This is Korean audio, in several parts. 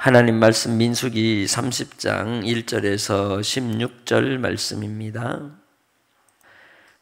하나님 말씀 민수기 30장 1절에서 16절 말씀입니다.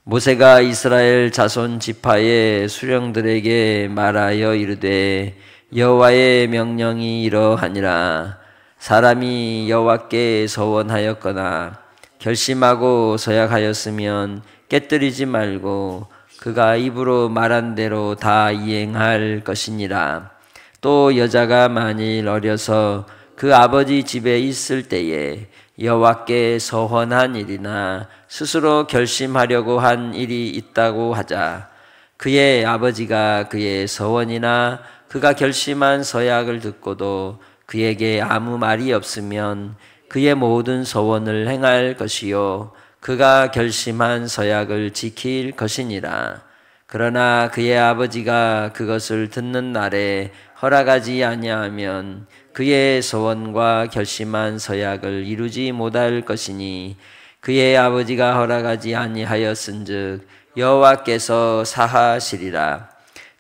모세가 이스라엘 자손 지파의 수령들에게 말하여 이르되 여호와의 명령이 이러하니라. 사람이 여호와께 서원하였거나 결심하고 서약하였으면 깨뜨리지 말고 그가 입으로 말한 대로 다 이행할 것이니라. 또 여자가 만일 어려서 그 아버지 집에 있을 때에 여호와께 서원한 일이나 스스로 결심하려고 한 일이 있다고 하자. 그의 아버지가 그의 서원이나 그가 결심한 서약을 듣고도 그에게 아무 말이 없으면 그의 모든 서원을 행할 것이요 그가 결심한 서약을 지킬 것이니라. 그러나 그의 아버지가 그것을 듣는 날에 허락하지 아니하면 그의 소원과 결심한 서약을 이루지 못할 것이니 그의 아버지가 허락하지 아니하였은즉 여호와께서 사하시리라.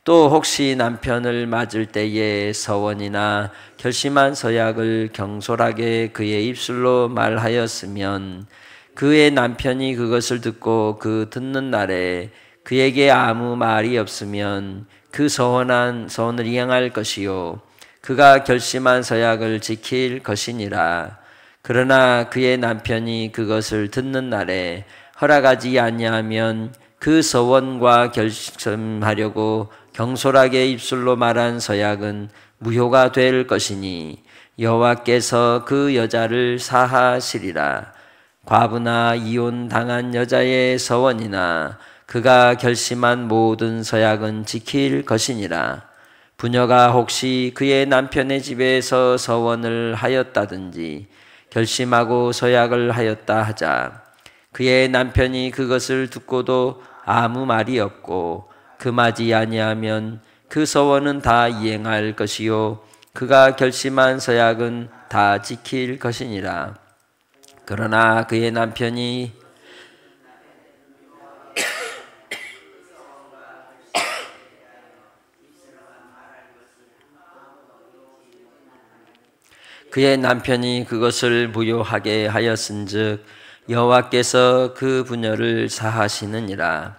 또 혹시 남편을 맞을 때에 서원이나 결심한 서약을 경솔하게 그의 입술로 말하였으면 그의 남편이 그것을 듣고 그 듣는 날에 그에게 아무 말이 없으면 그 서원을 이행할 것이요 그가 결심한 서약을 지킬 것이니라. 그러나 그의 남편이 그것을 듣는 날에 허락하지 아니하면 그 서원과 결심하려고 경솔하게 입술로 말한 서약은 무효가 될 것이니 여호와께서 그 여자를 사하시리라. 과부나 이혼 당한 여자의 서원이나 그가 결심한 모든 서약은 지킬 것이니라. 부녀가 혹시 그의 남편의 집에서 서원을 하였다든지 결심하고 서약을 하였다 하자. 그의 남편이 그것을 듣고도 아무 말이 없고 금하지 아니하면 그 서원은 다 이행할 것이요 그가 결심한 서약은 다 지킬 것이니라. 그러나 그의 남편이 그것을 무효하게 하였은즉 여호와께서 그 부녀를 사하시느니라.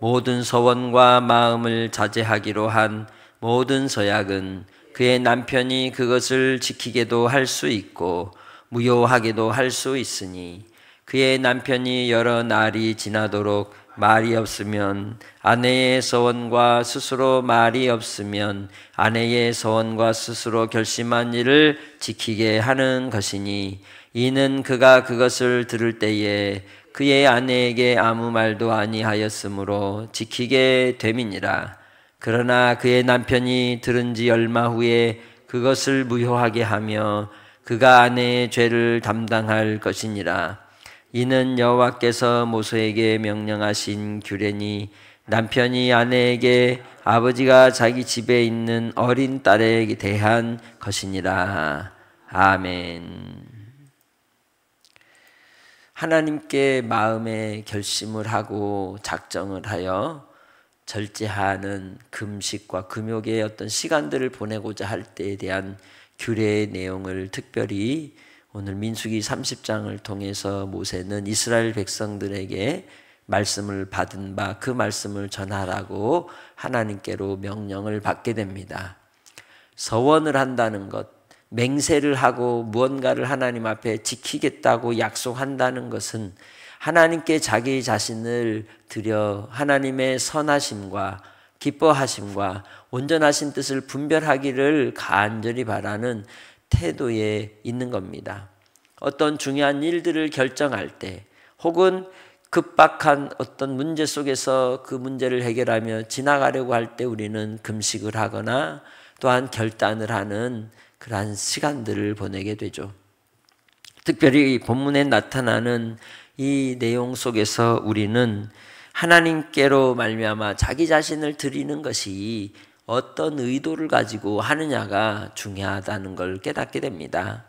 모든 서원과 마음을 자제하기로 한 모든 서약은 그의 남편이 그것을 지키게도 할 수 있고 무효하게도 할 수 있으니 그의 남편이 여러 날이 지나도록 말이 없으면 아내의 서원과 스스로 말이 없으면 아내의 서원과 스스로 결심한 일을 지키게 하는 것이니 이는 그가 그것을 들을 때에 그의 아내에게 아무 말도 아니하였으므로 지키게 됨이니라. 그러나 그의 남편이 들은 지 얼마 후에 그것을 무효하게 하며 그가 아내의 죄를 담당할 것이니라. 이는 여호와께서 모세에게 명령하신 규례니 남편이 아내에게 아버지가 자기 집에 있는 어린 딸에 대한 것이니라. 아멘. 하나님께 마음의 결심을 하고 작정을 하여 절제하는 금식과 금욕의 어떤 시간들을 보내고자 할 때에 대한 규례의 내용을 특별히 오늘 민수기 30장을 통해서 모세는 이스라엘 백성들에게 말씀을 받은 바 그 말씀을 전하라고 하나님께로 명령을 받게 됩니다. 서원을 한다는 것, 맹세를 하고 무언가를 하나님 앞에 지키겠다고 약속한다는 것은 하나님께 자기 자신을 드려 하나님의 선하심과 기뻐하심과 온전하신 뜻을 분별하기를 간절히 바라는 태도에 있는 겁니다. 어떤 중요한 일들을 결정할 때 혹은 급박한 어떤 문제 속에서 그 문제를 해결하며 지나가려고 할 때 우리는 금식을 하거나 또한 결단을 하는 그러한 시간들을 보내게 되죠. 특별히 본문에 나타나는 이 내용 속에서 우리는 하나님께로 말미암아 자기 자신을 드리는 것이 어떤 의도를 가지고 하느냐가 중요하다는 걸 깨닫게 됩니다.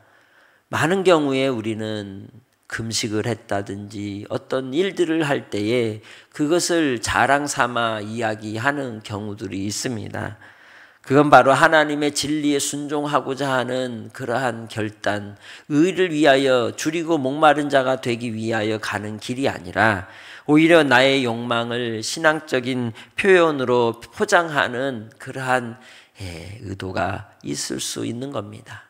많은 경우에 우리는 금식을 했다든지 어떤 일들을 할 때에 그것을 자랑 삼아 이야기하는 경우들이 있습니다. 그건 바로 하나님의 진리에 순종하고자 하는 그러한 결단, 의를 위하여 줄이고 목마른 자가 되기 위하여 가는 길이 아니라 오히려 나의 욕망을 신앙적인 표현으로 포장하는 그러한 의도가 있을 수 있는 겁니다.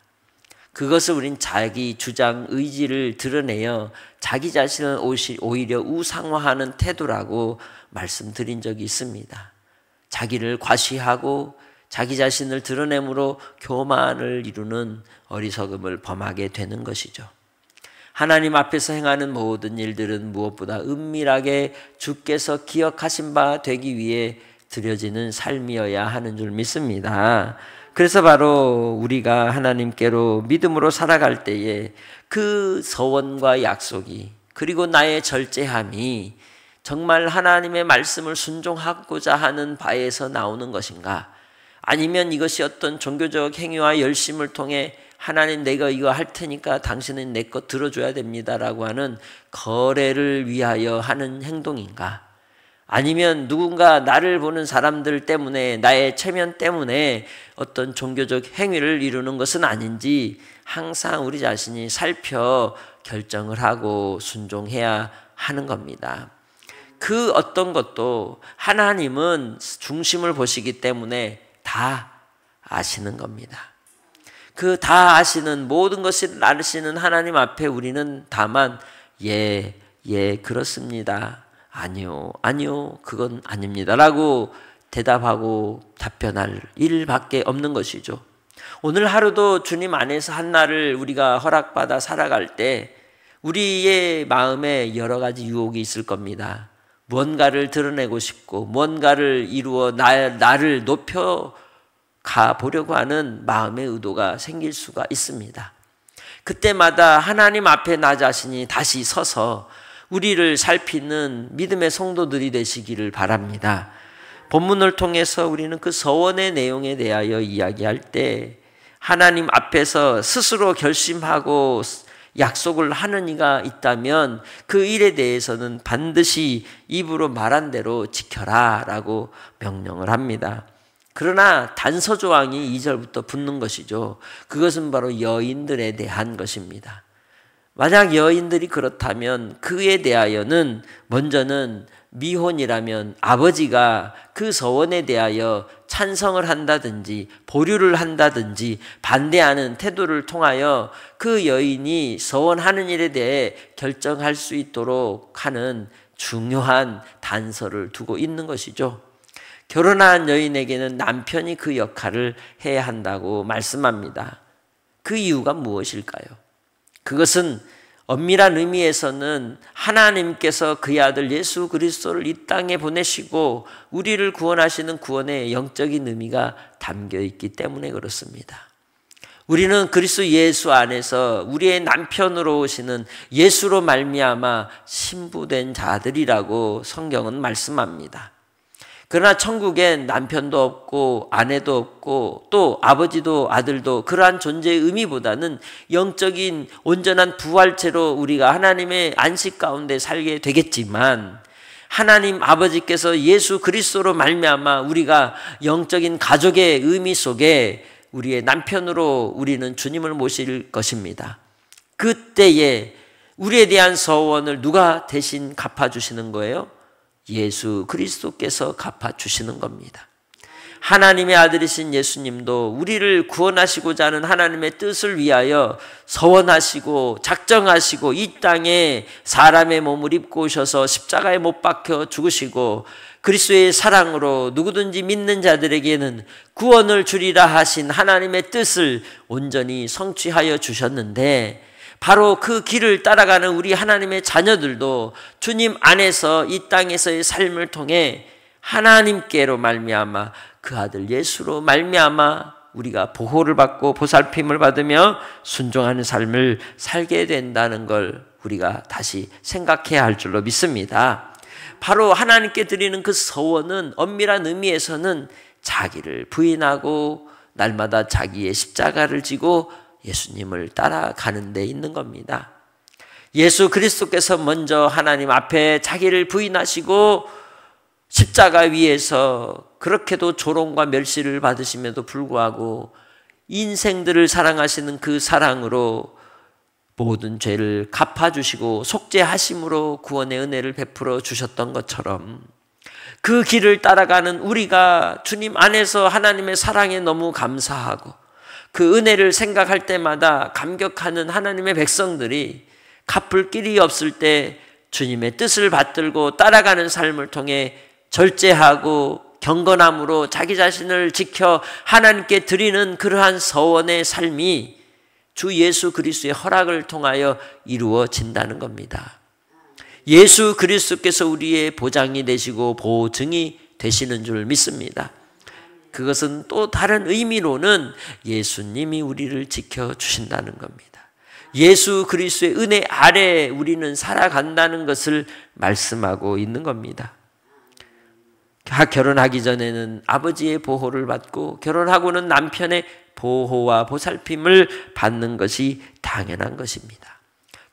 그것을 우린 자기 주장, 의지를 드러내어 자기 자신을 오히려 우상화하는 태도라고 말씀드린 적이 있습니다. 자기를 과시하고 자기 자신을 드러내므로 교만을 이루는 어리석음을 범하게 되는 것이죠. 하나님 앞에서 행하는 모든 일들은 무엇보다 은밀하게 주께서 기억하신 바 되기 위해 드려지는 삶이어야 하는 줄 믿습니다. 그래서 바로 우리가 하나님께로 믿음으로 살아갈 때에 그 서원과 약속이 그리고 나의 절제함이 정말 하나님의 말씀을 순종하고자 하는 바에서 나오는 것인가? 아니면 이것이 어떤 종교적 행위와 열심을 통해 하나님 내가 이거 할 테니까 당신은 내 것 들어줘야 됩니다라고 하는 거래를 위하여 하는 행동인가? 아니면 누군가 나를 보는 사람들 때문에 나의 체면 때문에 어떤 종교적 행위를 이루는 것은 아닌지 항상 우리 자신이 살펴 결정을 하고 순종해야 하는 겁니다. 그 어떤 것도 하나님은 중심을 보시기 때문에 다 아시는 겁니다. 그 다 아시는 모든 것을 아시는 하나님 앞에 우리는 다만 예, 그렇습니다. 아니요, 그건 아닙니다. 라고 대답하고 답변할 일밖에 없는 것이죠. 오늘 하루도 주님 안에서 한 날을 우리가 허락받아 살아갈 때 우리의 마음에 여러 가지 유혹이 있을 겁니다. 무언가를 드러내고 싶고 무언가를 이루어 나를 높여 가보려고 하는 마음의 의도가 생길 수가 있습니다. 그때마다 하나님 앞에 나 자신이 다시 서서 우리를 살피는 믿음의 성도들이 되시기를 바랍니다. 본문을 통해서 우리는 그 서원의 내용에 대하여 이야기할 때 하나님 앞에서 스스로 결심하고 약속을 하는 이가 있다면 그 일에 대해서는 반드시 입으로 말한 대로 지켜라 라고 명령을 합니다. 그러나 단서조항이 2절부터 붙는 것이죠. 그것은 바로 여인들에 대한 것입니다. 만약 여인들이 그렇다면 그에 대하여는 먼저는 미혼이라면 아버지가 그 서원에 대하여 찬성을 한다든지 보류를 한다든지 반대하는 태도를 통하여 그 여인이 서원하는 일에 대해 결정할 수 있도록 하는 중요한 단서를 두고 있는 것이죠. 결혼한 여인에게는 남편이 그 역할을 해야 한다고 말씀합니다. 그 이유가 무엇일까요? 그것은 엄밀한 의미에서는 하나님께서 그의 아들 예수 그리스도를 이 땅에 보내시고 우리를 구원하시는 구원의 영적인 의미가 담겨 있기 때문에 그렇습니다. 우리는 그리스도 예수 안에서 우리의 남편으로 오시는 예수로 말미암아 신부된 자들이라고 성경은 말씀합니다. 그러나 천국엔 남편도 없고 아내도 없고 또 아버지도 아들도 그러한 존재의 의미보다는 영적인 온전한 부활체로 우리가 하나님의 안식 가운데 살게 되겠지만 하나님 아버지께서 예수 그리스도로 말미암아 우리가 영적인 가족의 의미 속에 우리의 남편으로 우리는 주님을 모실 것입니다. 그때에 우리에 대한 서원을 누가 대신 갚아주시는 거예요? 예수 그리스도께서 갚아주시는 겁니다. 하나님의 아들이신 예수님도 우리를 구원하시고자 하는 하나님의 뜻을 위하여 서원하시고 작정하시고 이 땅에 사람의 몸을 입고 오셔서 십자가에 못 박혀 죽으시고 그리스도의 사랑으로 누구든지 믿는 자들에게는 구원을 주리라 하신 하나님의 뜻을 온전히 성취하여 주셨는데 바로 그 길을 따라가는 우리 하나님의 자녀들도 주님 안에서 이 땅에서의 삶을 통해 하나님께로 말미암아 그 아들 예수로 말미암아 우리가 보호를 받고 보살핌을 받으며 순종하는 삶을 살게 된다는 걸 우리가 다시 생각해야 할 줄로 믿습니다. 바로 하나님께 드리는 그 서원은 엄밀한 의미에서는 자기를 부인하고 날마다 자기의 십자가를 지고 예수님을 따라가는 데 있는 겁니다. 예수 그리스도께서 먼저 하나님 앞에 자기를 부인하시고 십자가 위에서 그렇게도 조롱과 멸시를 받으심에도 불구하고 인생들을 사랑하시는 그 사랑으로 모든 죄를 갚아주시고 속죄하심으로 구원의 은혜를 베풀어 주셨던 것처럼 그 길을 따라가는 우리가 주님 안에서 하나님의 사랑에 너무 감사하고 그 은혜를 생각할 때마다 감격하는 하나님의 백성들이 갚을 길이 없을 때 주님의 뜻을 받들고 따라가는 삶을 통해 절제하고 경건함으로 자기 자신을 지켜 하나님께 드리는 그러한 서원의 삶이 주 예수 그리스도의 허락을 통하여 이루어진다는 겁니다. 예수 그리스도께서 우리의 보장이 되시고 보증이 되시는 줄 믿습니다. 그것은 또 다른 의미로는 예수님이 우리를 지켜주신다는 겁니다. 예수 그리스도의 은혜 아래 우리는 살아간다는 것을 말씀하고 있는 겁니다. 결혼하기 전에는 아버지의 보호를 받고 결혼하고는 남편의 보호와 보살핌을 받는 것이 당연한 것입니다.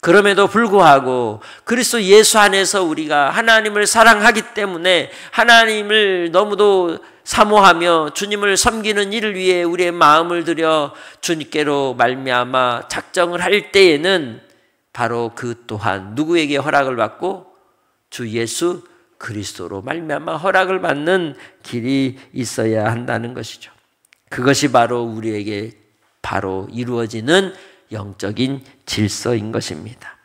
그럼에도 불구하고 그리스도 예수 안에서 우리가 하나님을 사랑하기 때문에 하나님을 너무도 사모하며 주님을 섬기는 일을 위해 우리의 마음을 들여 주님께로 말미암아 작정을 할 때에는 바로 그 또한 누구에게 허락을 받고 주 예수 그리스도로 말미암아 허락을 받는 길이 있어야 한다는 것이죠. 그것이 바로 우리에게 바로 이루어지는 영적인 질서인 것입니다.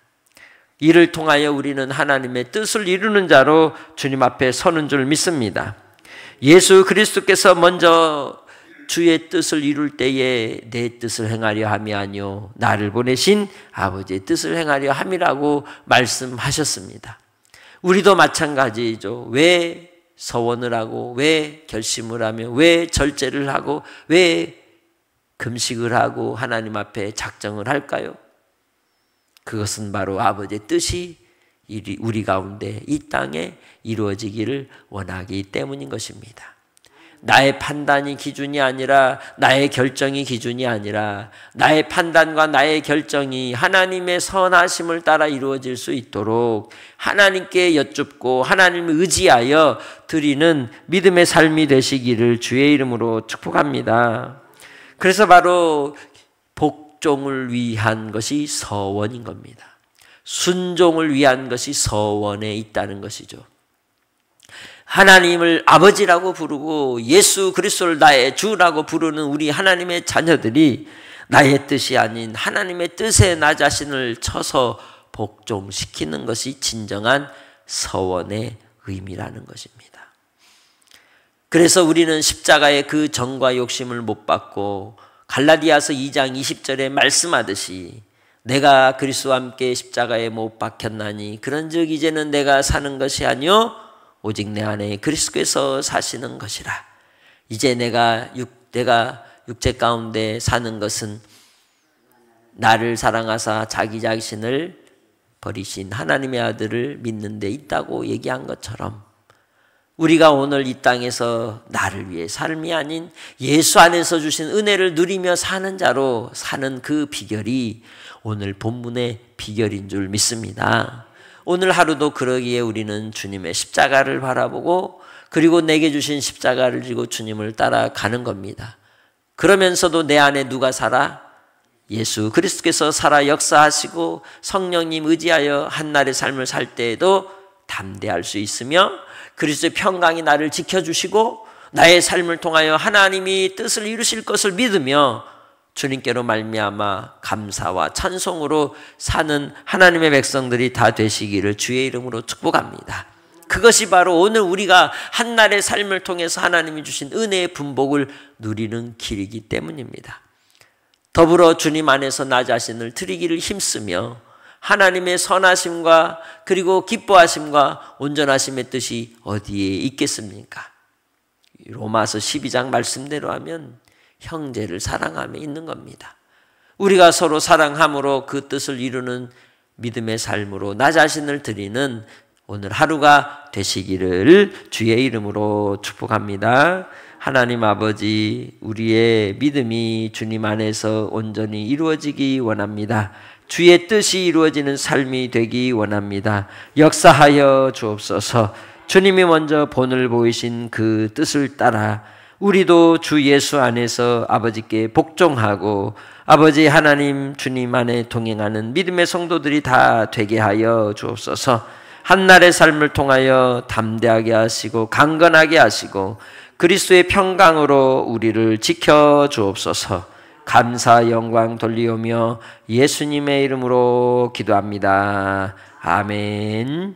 이를 통하여 우리는 하나님의 뜻을 이루는 자로 주님 앞에 서는 줄 믿습니다. 예수 그리스도께서 먼저 주의 뜻을 이룰 때에 내 뜻을 행하려 함이 아니요 나를 보내신 아버지의 뜻을 행하려 함이라고 말씀하셨습니다. 우리도 마찬가지죠. 왜 서원을 하고 왜 결심을 하며 왜 절제를 하고 왜 금식을 하고 하나님 앞에 작정을 할까요? 그것은 바로 아버지의 뜻이 우리 가운데 이 땅에 이루어지기를 원하기 때문인 것입니다. 나의 판단이 기준이 아니라 나의 결정이 기준이 아니라 나의 판단과 나의 결정이 하나님의 선하심을 따라 이루어질 수 있도록 하나님께 여쭙고 하나님을 의지하여 드리는 믿음의 삶이 되시기를 주의 이름으로 축복합니다. 그래서 바로 복종을 위한 것이 서원인 겁니다. 순종을 위한 것이 서원에 있다는 것이죠. 하나님을 아버지라고 부르고 예수 그리스도를 나의 주라고 부르는 우리 하나님의 자녀들이 나의 뜻이 아닌 하나님의 뜻에 나 자신을 쳐서 복종시키는 것이 진정한 서원의 의미라는 것입니다. 그래서 우리는 십자가의 그 정과 욕심을 못 받고 갈라디아서 2장 20절에 말씀하듯이 내가 그리스도와 함께 십자가에 못 박혔나니 그런즉 이제는 내가 사는 것이 아니요 오직 내 안에 그리스도께서 사시는 것이라. 이제 내가 육체 가운데 사는 것은 나를 사랑하사 자기 자신을 버리신 하나님의 아들을 믿는 데 있다고 얘기한 것처럼 우리가 오늘 이 땅에서 나를 위해 삶이 아닌 예수 안에서 주신 은혜를 누리며 사는 자로 사는 그 비결이 오늘 본문의 비결인 줄 믿습니다. 오늘 하루도 그러기에 우리는 주님의 십자가를 바라보고 그리고 내게 주신 십자가를 지고 주님을 따라가는 겁니다. 그러면서도 내 안에 누가 살아? 예수 그리스도께서 살아 역사하시고 성령님 의지하여 한날의 삶을 살 때에도 담대할 수 있으며 그리스도의 평강이 나를 지켜주시고 나의 삶을 통하여 하나님이 뜻을 이루실 것을 믿으며 주님께로 말미암아 감사와 찬송으로 사는 하나님의 백성들이 다 되시기를 주의 이름으로 축복합니다. 그것이 바로 오늘 우리가 한날의 삶을 통해서 하나님이 주신 은혜의 분복을 누리는 길이기 때문입니다. 더불어 주님 안에서 나 자신을 드리기를 힘쓰며 하나님의 선하심과 그리고 기뻐하심과 온전하심의 뜻이 어디에 있겠습니까? 로마서 12장 말씀대로 하면 형제를 사랑함에 있는 겁니다. 우리가 서로 사랑함으로 그 뜻을 이루는 믿음의 삶으로 나 자신을 드리는 오늘 하루가 되시기를 주의 이름으로 축복합니다. 하나님 아버지, 우리의 믿음이 주님 안에서 온전히 이루어지기 원합니다. 주의 뜻이 이루어지는 삶이 되기 원합니다. 역사하여 주옵소서. 주님이 먼저 본을 보이신 그 뜻을 따라 우리도 주 예수 안에서 아버지께 복종하고 아버지 하나님 주님 안에 동행하는 믿음의 성도들이 다 되게 하여 주옵소서. 한날의 삶을 통하여 담대하게 하시고 강건하게 하시고 그리스도의 평강으로 우리를 지켜 주옵소서. 감사 영광 돌리오며 예수님의 이름으로 기도합니다. 아멘.